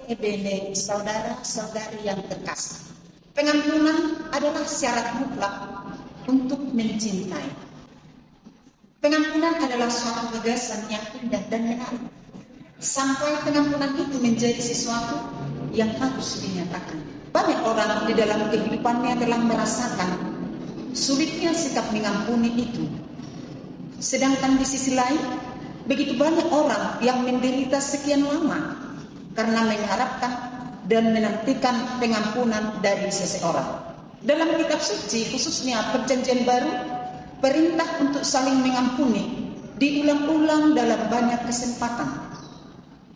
Ebene, saudara-saudari yang terkasih, pengampunan adalah syarat mutlak untuk mencintai. Pengampunan adalah suatu gagasan yang indah dan menarik. Sampai pengampunan itu menjadi sesuatu yang harus dinyatakan. Banyak orang di dalam kehidupannya telah merasakan sulitnya sikap mengampuni itu. Sedangkan di sisi lain, begitu banyak orang yang menderita sekian lama karena mengharapkan dan menantikan pengampunan dari seseorang. Dalam kitab suci, khususnya Perjanjian Baru, perintah untuk saling mengampuni diulang-ulang dalam banyak kesempatan.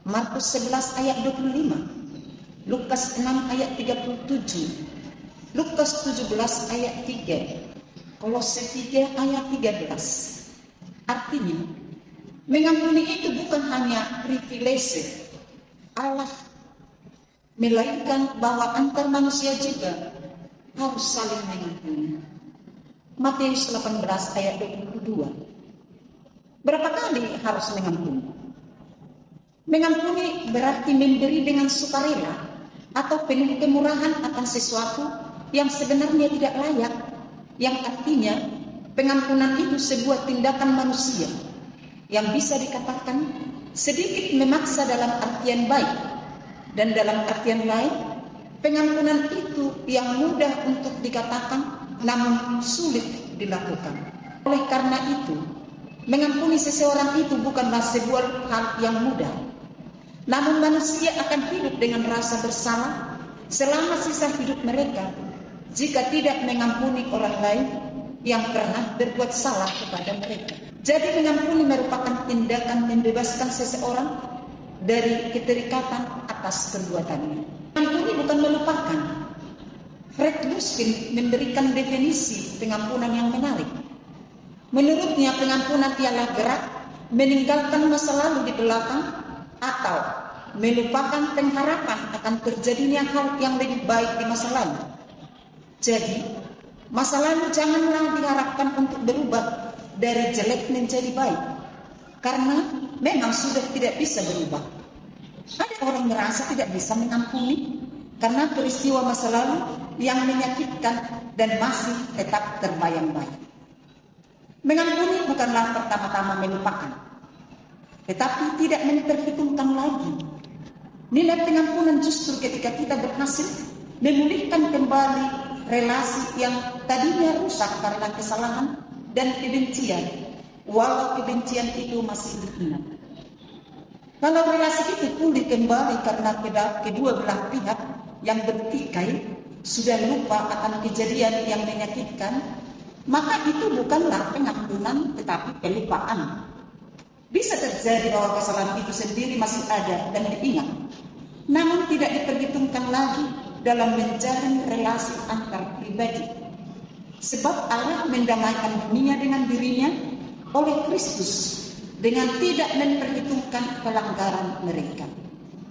Markus 11 ayat 25, Lukas 6 ayat 37, Lukas 17 ayat 3, Kolose 3 ayat 13. Artinya, mengampuni itu bukan hanya privilege Allah, melainkan bahwa antar manusia juga harus saling mengampuni. Matius 18 ayat 22. Berapa kali harus mengampuni? Mengampuni berarti memberi dengan sukarela atau penuh kemurahan akan sesuatu yang sebenarnya tidak layak, yang artinya pengampunan itu sebuah tindakan manusia yang bisa dikatakan sedikit memaksa dalam artian baik, dan dalam artian lain pengampunan itu yang mudah untuk dikatakan namun sulit dilakukan. Oleh karena itu, mengampuni seseorang itu bukanlah sebuah hal yang mudah. Namun manusia akan hidup dengan rasa bersalah selama sisa hidup mereka jika tidak mengampuni orang lain yang pernah berbuat salah kepada mereka. Jadi mengampuni merupakan tindakan membebaskan seseorang dari keterikatan atas perbuatannya. Mengampuni bukan melupakan. Fred Luskin memberikan definisi pengampunan yang menarik. Menurutnya pengampunan ialah gerak meninggalkan masa lalu di belakang atau melupakan pengharapan akan terjadinya hal yang lebih baik di masa lalu. Jadi, masa lalu janganlah diharapkan untuk berubah dari jelek menjadi baik, karena memang sudah tidak bisa berubah. Ada orang merasa tidak bisa mengampuni karena peristiwa masa lalu yang menyakitkan dan masih tetap terbayang-bayang. Mengampuni bukanlah pertama-tama melupakan, tetapi tidak memperhitungkan lagi. Nilai pengampunan justru ketika kita berhasil memulihkan kembali relasi yang tadinya rusak karena kesalahan dan kebencian, walau kebencian itu masih diingat. Kalau relasi itu pulih kembali karena kedua belah pihak yang bertikai sudah lupa akan kejadian yang menyakitkan, maka itu bukanlah pengampunan tetapi pelupaan. Bisa terjadi bahwa kesalahan itu sendiri masih ada dan diingat, namun tidak diperhitungkan lagi dalam menjalin relasi antar pribadi. Sebab Allah mendamaikan dunia dengan dirinya oleh Kristus dengan tidak memperhitungkan pelanggaran mereka.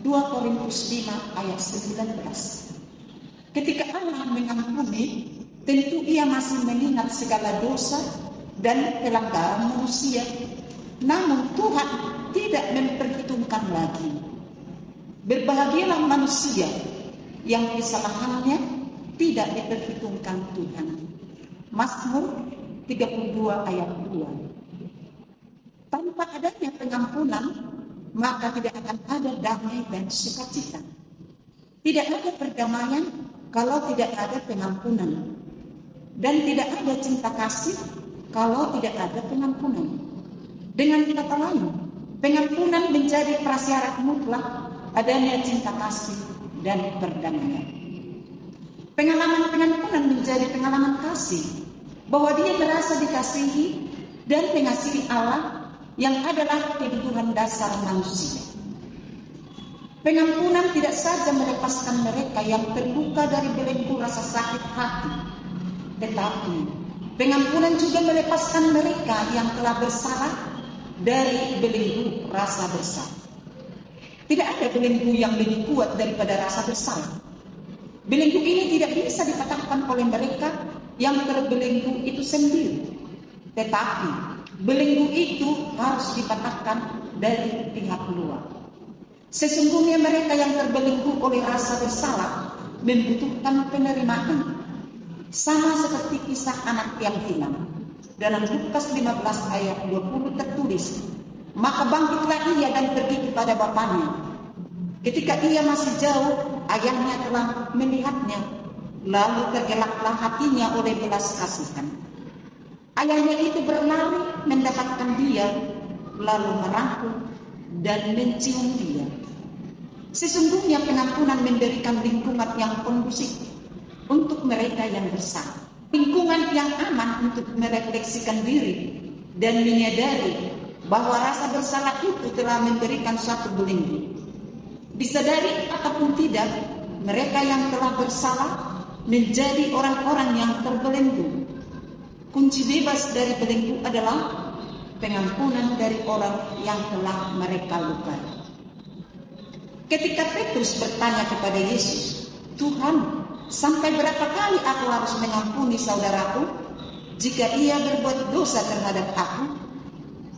2 Korintus 5 ayat 19. Ketika Allah mengampuni, tentu ia masih mengingat segala dosa dan pelanggaran manusia. Namun Tuhan tidak memperhitungkan lagi. Berbahagialah manusia yang kesalahannya tidak diperhitungkan Tuhan. Mazmur 32 ayat 2. Tanpa adanya pengampunan, maka tidak akan ada damai dan sukacita. Tidak ada perdamaian kalau tidak ada pengampunan. Dan tidak ada cinta kasih kalau tidak ada pengampunan. Dengan kata lain, pengampunan menjadi prasyarat mutlak adanya cinta kasih dan perdamaian. Pengalaman pengampunan menjadi pengalaman kasih, bahwa dia merasa dikasihi dan mengasihi Allah yang adalah kebutuhan dasar manusia. Pengampunan tidak saja melepaskan mereka yang terluka dari belenggu rasa sakit hati, tetapi pengampunan juga melepaskan mereka yang telah bersalah dari belenggu rasa bersalah. Tidak ada belenggu yang lebih kuat daripada rasa bersalah. Belenggu ini tidak bisa dipatahkan oleh mereka yang terbelenggu itu sendiri, tetapi belenggu itu harus dipatahkan dari pihak luar. Sesungguhnya mereka yang terbelenggu oleh rasa bersalah membutuhkan penerimaan, sama seperti kisah anak yang hilang. Dalam Lukas 15 ayat 20 tertulis, maka bangkitlah ia dan pergi kepada bapaknya. Ketika ia masih jauh, ayahnya telah melihatnya, lalu tergelaklah hatinya oleh belas kasihan. Ayahnya itu berlari mendapatkan dia, lalu merangkul dan mencium dia. Sesungguhnya pengampunan memberikan lingkungan yang kondusif untuk mereka yang bersalah, lingkungan yang aman untuk merefleksikan diri dan menyadari bahwa rasa bersalah itu telah memberikan suatu belenggu. Disadari ataupun tidak, mereka yang telah bersalah menjadi orang-orang yang terbelenggu. Kunci bebas dari belenggu adalah pengampunan dari orang yang telah mereka lukai. Ketika Petrus bertanya kepada Yesus, "Tuhan, sampai berapa kali aku harus mengampuni saudaraku jika ia berbuat dosa terhadap aku?"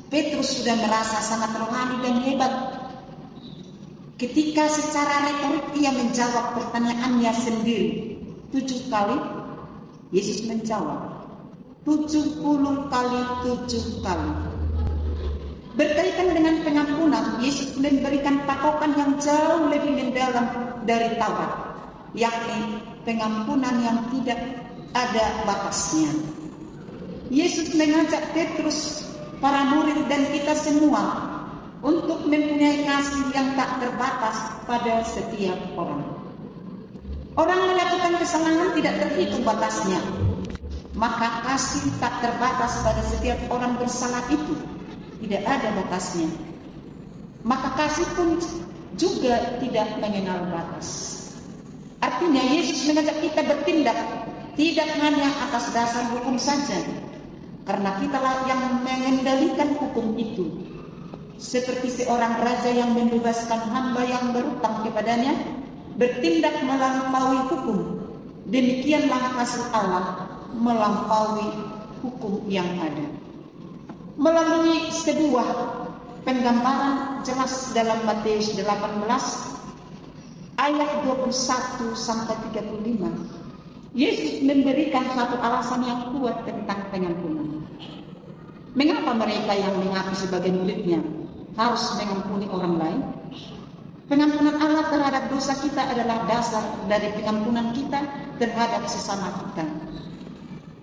Petrus sudah merasa sangat rohani dan hebat. Ketika secara retorik ia menjawab pertanyaannya sendiri 7 kali, Yesus menjawab 70 kali 7 kali. Berkaitan dengan pengampunan, Yesus memberikan patokan yang jauh lebih mendalam dari Taurat, yakni pengampunan yang tidak ada batasnya. Yesus mengajak Petrus, para murid dan kita semua untuk mempunyai kasih yang tak terbatas pada setiap orang. Orang melakukan kesalahan tidak terhitung batasnya, maka kasih tak terbatas pada setiap orang bersalah itu tidak ada batasnya. Maka kasih pun juga tidak mengenal batas. Artinya Yesus mengajak kita bertindak tidak hanya atas dasar hukum saja, karena kitalah yang mengendalikan hukum itu. Seperti seorang raja yang membebaskan hamba yang berutang kepadanya, bertindak melampaui hukum, demikianlah kasih Allah melampaui hukum yang ada. Melalui sebuah penggambaran jelas dalam Matius 18 ayat 21 sampai 35, Yesus memberikan satu alasan yang kuat tentang pengampunan. Mengapa mereka yang mengaku sebagai muridnya harus mengampuni orang lain? Pengampunan Allah terhadap dosa kita adalah dasar dari pengampunan kita terhadap sesama kita.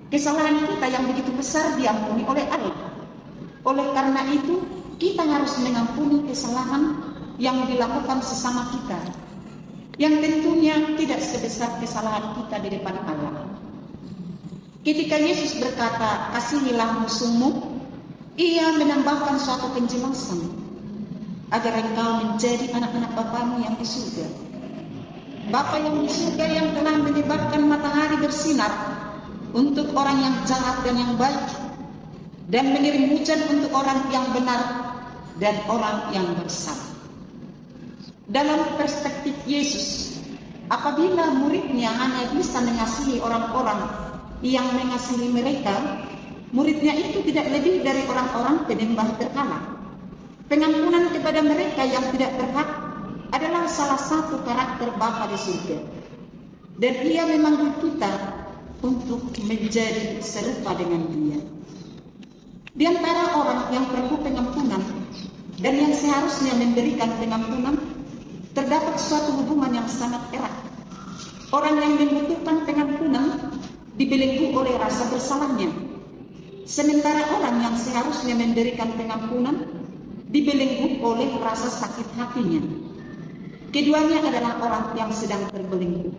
Kesalahan kita yang begitu besar diampuni oleh Allah. Oleh karena itu, kita harus mengampuni kesalahan yang dilakukan sesama kita, yang tentunya tidak sebesar kesalahan kita di depan Allah. Ketika Yesus berkata, "Kasihilah musuhmu," ia menambahkan suatu penjelasan, agar engkau menjadi anak-anak Bapamu yang di surga. Bapa yang di surga yang telah menyebabkan matahari bersinar untuk orang yang jahat dan yang baik, dan mengirim hujan untuk orang yang benar dan orang yang bersalah. Dalam perspektif Yesus, apabila muridnya hanya bisa mengasihi orang-orang yang mengasihi mereka, muridnya itu tidak lebih dari orang-orang penyembah berhala. Pengampunan kepada mereka yang tidak berhak adalah salah satu karakter Bapa di surga, dan ia memanggil kita untuk menjadi serupa dengan Dia. Di antara orang yang perlu pengampunan dan yang seharusnya memberikan pengampunan, terdapat suatu hubungan yang sangat erat. Orang yang membutuhkan pengampunan dibelenggu oleh rasa bersalahnya, sementara orang yang seharusnya memberikan pengampunan dibelenggu oleh rasa sakit hatinya. Keduanya adalah orang yang sedang terbelenggu.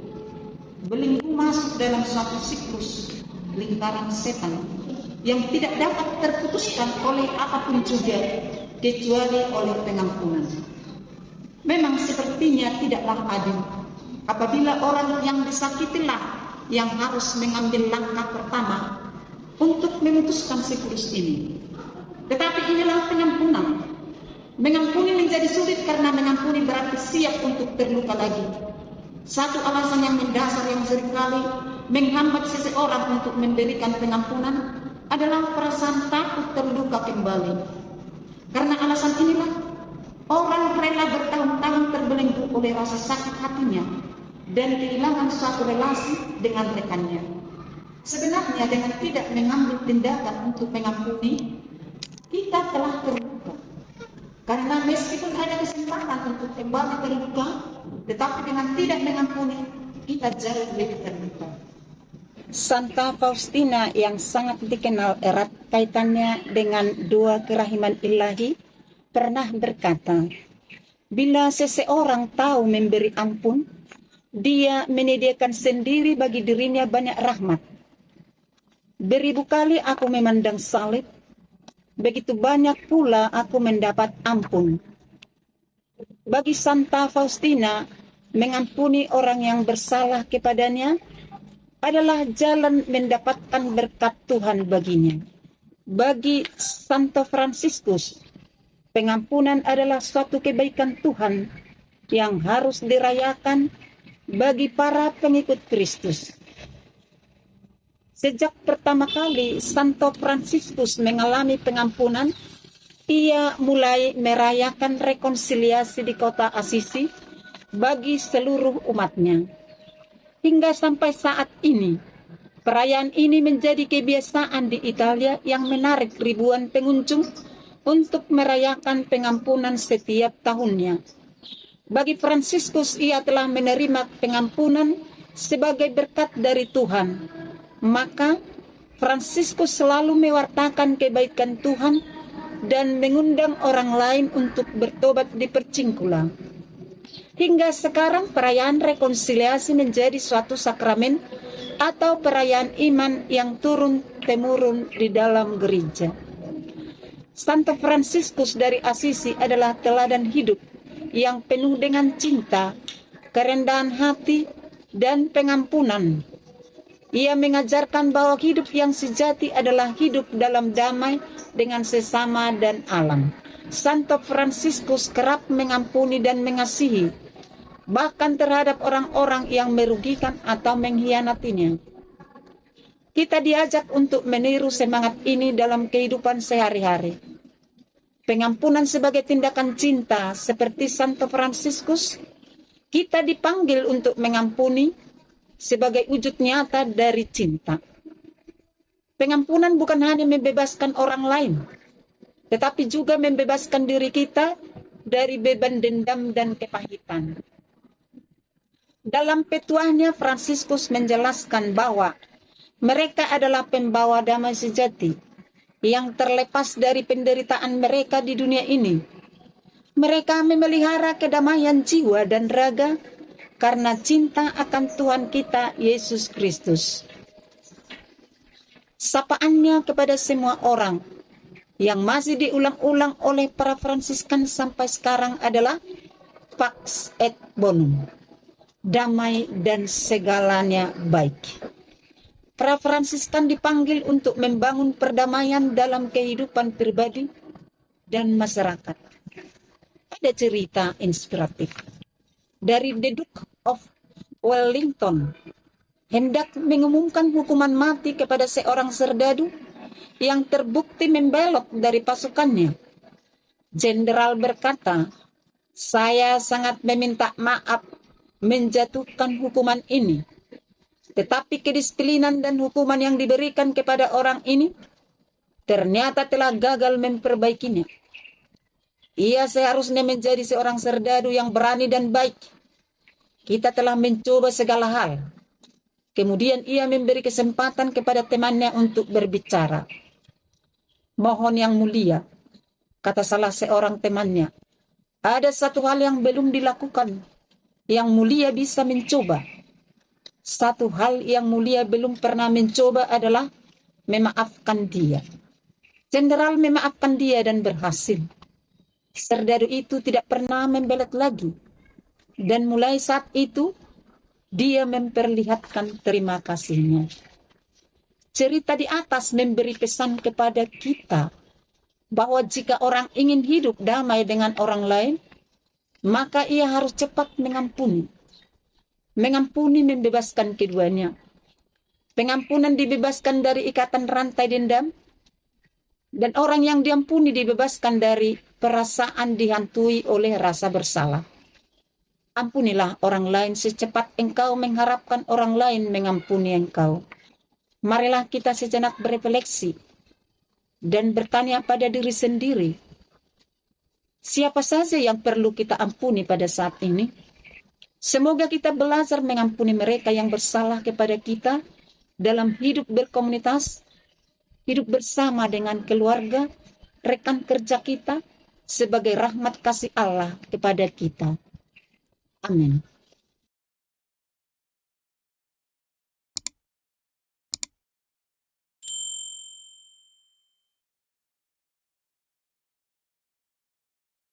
Belenggu masuk dalam suatu siklus lingkaran setan yang tidak dapat terputuskan oleh apapun juga kecuali oleh pengampunan. Memang sepertinya tidaklah adil apabila orang yang disakitilah yang harus mengambil langkah pertama untuk memutuskan siklus ini. Tetapi inilah pengampunan. Mengampuni menjadi sulit karena mengampuni berarti siap untuk terluka lagi. Satu alasan yang mendasar yang seringkali menghambat seseorang untuk memberikan pengampunan adalah perasaan takut terluka kembali. Karena alasan inilah orang rela bertahun-tahun oleh rasa sakit hatinya dan kehilangan suatu relasi dengan rekannya. Sebenarnya dengan tidak mengambil tindakan untuk mengampuni, kita telah terluka. Karena meskipun ada kesempatan untuk kembali terluka, tetapi dengan tidak mengampuni, kita jauh lebih terluka. Santa Faustina yang sangat dikenal erat kaitannya dengan dua kerahiman ilahi pernah berkata, bila seseorang tahu memberi ampun, dia menyediakan sendiri bagi dirinya banyak rahmat. Beribu kali aku memandang salib, begitu banyak pula aku mendapat ampun. Bagi Santa Faustina, mengampuni orang yang bersalah kepadanya adalah jalan mendapatkan berkat Tuhan baginya. Bagi Santo Fransiskus, pengampunan adalah suatu kebaikan Tuhan yang harus dirayakan bagi para pengikut Kristus. Sejak pertama kali Santo Fransiskus mengalami pengampunan, ia mulai merayakan rekonsiliasi di kota Assisi bagi seluruh umatnya. Hingga sampai saat ini, perayaan ini menjadi kebiasaan di Italia yang menarik ribuan pengunjung untuk merayakan pengampunan setiap tahunnya. Bagi Fransiskus, ia telah menerima pengampunan sebagai berkat dari Tuhan. Maka, Fransiskus selalu mewartakan kebaikan Tuhan dan mengundang orang lain untuk bertobat di Percingkula. Hingga sekarang perayaan rekonsiliasi menjadi suatu sakramen atau perayaan iman yang turun-temurun di dalam gereja. Santo Fransiskus dari Assisi adalah teladan hidup yang penuh dengan cinta, kerendahan hati, dan pengampunan. Ia mengajarkan bahwa hidup yang sejati adalah hidup dalam damai dengan sesama dan alam. Santo Fransiskus kerap mengampuni dan mengasihi, bahkan terhadap orang-orang yang merugikan atau mengkhianatinya. Kita diajak untuk meniru semangat ini dalam kehidupan sehari-hari. Pengampunan sebagai tindakan cinta seperti Santo Fransiskus, kita dipanggil untuk mengampuni sebagai wujud nyata dari cinta. Pengampunan bukan hanya membebaskan orang lain, tetapi juga membebaskan diri kita dari beban dendam dan kepahitan. Dalam petuahnya, Fransiskus menjelaskan bahwa mereka adalah pembawa damai sejati yang terlepas dari penderitaan mereka di dunia ini. Mereka memelihara kedamaian jiwa dan raga karena cinta akan Tuhan kita, Yesus Kristus. Sapaannya kepada semua orang yang masih diulang-ulang oleh para Fransiskan sampai sekarang adalah Pax et Bonum, damai dan segalanya baik. Para Fransiskan dipanggil untuk membangun perdamaian dalam kehidupan pribadi dan masyarakat. Ada cerita inspiratif dari The Duke of Wellington hendak mengumumkan hukuman mati kepada seorang serdadu yang terbukti membelot dari pasukannya. Jenderal berkata, "Saya sangat meminta maaf menjatuhkan hukuman ini. Tetapi kedisiplinan dan hukuman yang diberikan kepada orang ini ternyata telah gagal memperbaikinya. Ia seharusnya menjadi seorang serdadu yang berani dan baik. Kita telah mencoba segala hal." Kemudian ia memberi kesempatan kepada temannya untuk berbicara. "Mohon yang mulia," kata salah seorang temannya, "ada satu hal yang belum dilakukan. Yang mulia bisa mencoba." Satu hal yang mulia belum pernah mencoba adalah memaafkan dia. Jenderal memaafkan dia dan berhasil. Serdadu itu tidak pernah membelat lagi. Dan mulai saat itu, dia memperlihatkan terima kasihnya. Cerita di atas memberi pesan kepada kita bahwa jika orang ingin hidup damai dengan orang lain, maka ia harus cepat mengampuni. Mengampuni membebaskan keduanya. Pengampunan dibebaskan dari ikatan rantai dendam, dan orang yang diampuni dibebaskan dari perasaan dihantui oleh rasa bersalah. Ampunilah orang lain secepat engkau mengharapkan orang lain mengampuni engkau. Marilah kita sejenak berefleksi dan bertanya pada diri sendiri, siapa saja yang perlu kita ampuni pada saat ini? Semoga kita belajar mengampuni mereka yang bersalah kepada kita dalam hidup berkomunitas, hidup bersama dengan keluarga, rekan kerja kita, sebagai rahmat kasih Allah kepada kita. Amin.